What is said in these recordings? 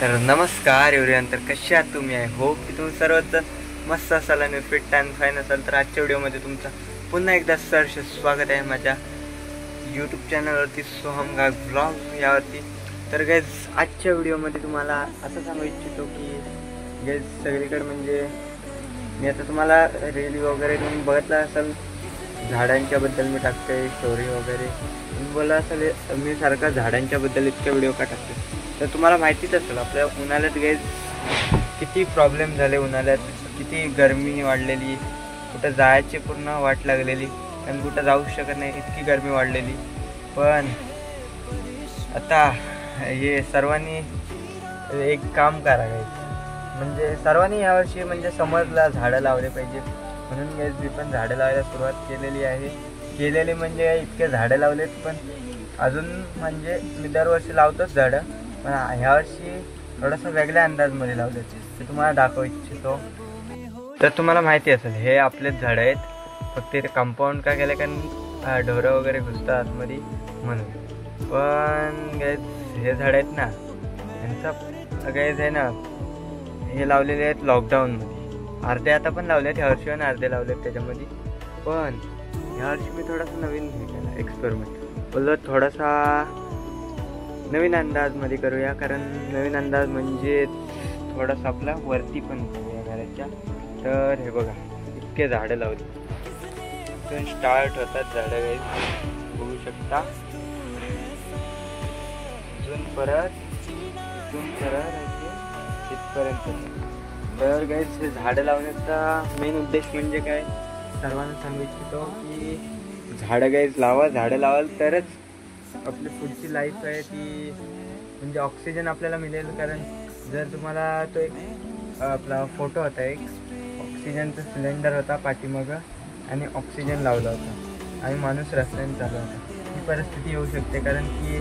तर नमस्कार एवढ्यान, तर कसे आहात तुम्ही? आहे होप की तुम्ही सर्वजण मस्त असाल आणि फिट अँड फाईन असाल. तर आजच्या व्हिडिओमध्ये तुमचं पुन्हा एकदा सहर्ष स्वागत आहे माझ्या यूट्यूब चॅनलवरती, सोहम गाग ब्लॉग यावरती. तर गाईज आजच्या व्हिडिओमध्ये तुम्हाला असं सांगू इच्छितो की गाईज सगळीकडे म्हणजे मी आता तुम्हाला रील वगैरे तुम्ही बघितला असाल, झाडांच्याबद्दल मी टाकते स्टोरी वगैरे. तुम्ही बोला असेल मी सारखा झाडांच्याबद्दल इतके व्हिडिओ का टाकते. तर तुम्हाला माहितीच असेल आपल्या उन्हाळ्यात गाईज किती प्रॉब्लेम झाले. उन्हाळ्यात किती गरमी वाढलेली, कुठं जायची पूर्ण वाट लागलेली आणि कुठं जाऊ शकत नाही, इतकी गरमी वाढलेली. पण आता हे सर्वांनी एक काम करा गाईज, म्हणजे सर्वांनी यावर्षी म्हणजे समजला झाडं लावले पाहिजे. म्हणून गाईज मी पण झाडं लावायला सुरुवात केलेली म्हणजे इतके झाडं लावलेत. पण अजून म्हणजे मी दरवर्षी लावतोच झाडं, पण ह्यावर्षी थोडंसं वेगळ्या अंदाजमध्ये लावलेत, ते तुम्हाला दाखवू इच्छितो. तर तुम्हाला माहिती असेल हे आपलेच झाडं आहेत, फक्त ते कंपाऊंड का केलं कारण ढोरं वगैरे घुसतात आतमध्ये म्हणून. पण गाईज हे झाडं आहेत ना, यांचा गाईज आहे ना, हे लावलेले आहेत लॉकडाऊनमध्ये. अर्धे आता पण लावले आहेत ह्यावर्षी आणि अर्धे लावले आहेत त्याच्यामध्ये. पण ह्यावर्षी मी थोडासा नवीन हे केला एक्सपेरिमेंट, बोललो थोडासा नवीन अंदाजमध्ये करूया. कारण नवीन अंदाज म्हणजे थोडासा आपला वरती पण करूया घराच्या. तर हे बघा इतके झाडं लावली, इथून स्टार्ट होतात झाडं गाईज, बघू शकता. इथून परत इथपर्यंत. तर गाईज हे झाडं लावण्याचा मेन उद्देश म्हणजे काय, सर्वांना सांगू इच्छितो की झाडं गाईज लावा. झाडं लावाल तरच आपली पुढची लाईफ आहे ती म्हणजे ऑक्सिजन आपल्याला मिळेल. कारण जर तुम्हाला तो एक आपला फोटो होता, एक ऑक्सिजनचा सिलेंडर होता पाठीमागं आणि ऑक्सिजन लावला होता आणि माणूस रस्त्याने चालला होता, ही परिस्थिती येऊ शकते. कारण की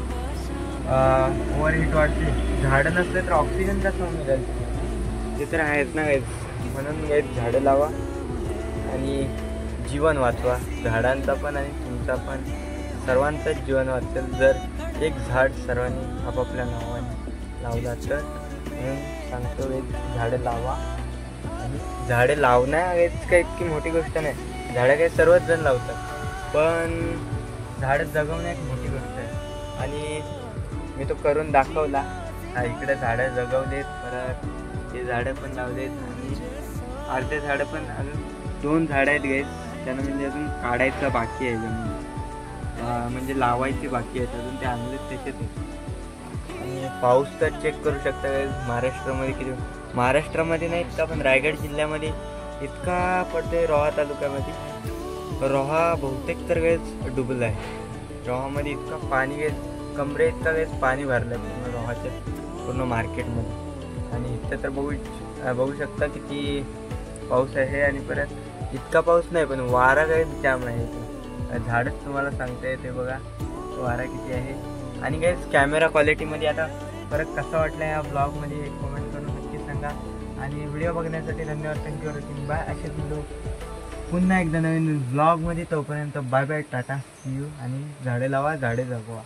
ओव्हरहीट वाढते, झाडं नसले तर ऑक्सिजन कसं मिळेल, ते तर आहेच ना गाईज. म्हणून गाईज झाडं लावा आणि जीवन वाचवा, झाडांचा पण आणि तुमचा पण, सर्वांचंच जीवन वाचेल जर एक झाड सर्वांनी आपापल्या नावाने लावला तर. म्हणून सांगतो गाईज झाडं लावा. आणि झाडे लावण्या गाईज काही इतकी मोठी गोष्ट नाही, झाडं काही सर्वच जण लावतात, पण झाडं जगवणं एक मोठी गोष्ट आहे. आणि मी तो करून दाखवला. इकडे झाडं जगवलेत, परत हे झाडं पण लावलेत आणि अर्धे झाडं पण अजून 2 झाडं आहेत गाईज, त्यांना म्हणजे अजून काढायचं बाकी आहे जमीन, म्हणजे लावायची बाकी आहेत अजून, ते आणलेत त्याच्यात. आणि पाऊस तर चेक करू शकता गाईज महाराष्ट्रामध्ये किती, महाराष्ट्रामध्ये नाही इतका पण रायगड जिल्ह्यामध्ये इतका पडतोय. रोहा तालुक्यामध्ये रोहा बहुतेक तर गाईज डुबला आहे. रोहामध्ये इतका पाणी गाईज, कमरे इतका गाईज पाणी भरलं आहे पूर्ण रोहाच्या पूर्ण मार्केटमध्ये. आणि इथं तर बघू शकता किती पाऊस आहे. आणि परत इतका पाऊस नाही पण वारा गाईज जाम आहे. झाडच तुम्हाला सांगता येते, बघा वारा किती आहे. आणि गाईज कॅमेरा क्वालिटीमध्ये आता फरक कसा वाटला या ब्लॉगमध्ये एक कमेंट करून नक्की सांगा. आणि व्हिडिओ बघण्यासाठी धन्यवाद, थँक्यू फॉर वॉचिंग. बाय. असेच व्हिडिओ पुन्हा एकदा नवीन ब्लॉगमध्ये, तोपर्यंत bye bye, tata, see you. आणि झाडे लावा, झाडे जगवा.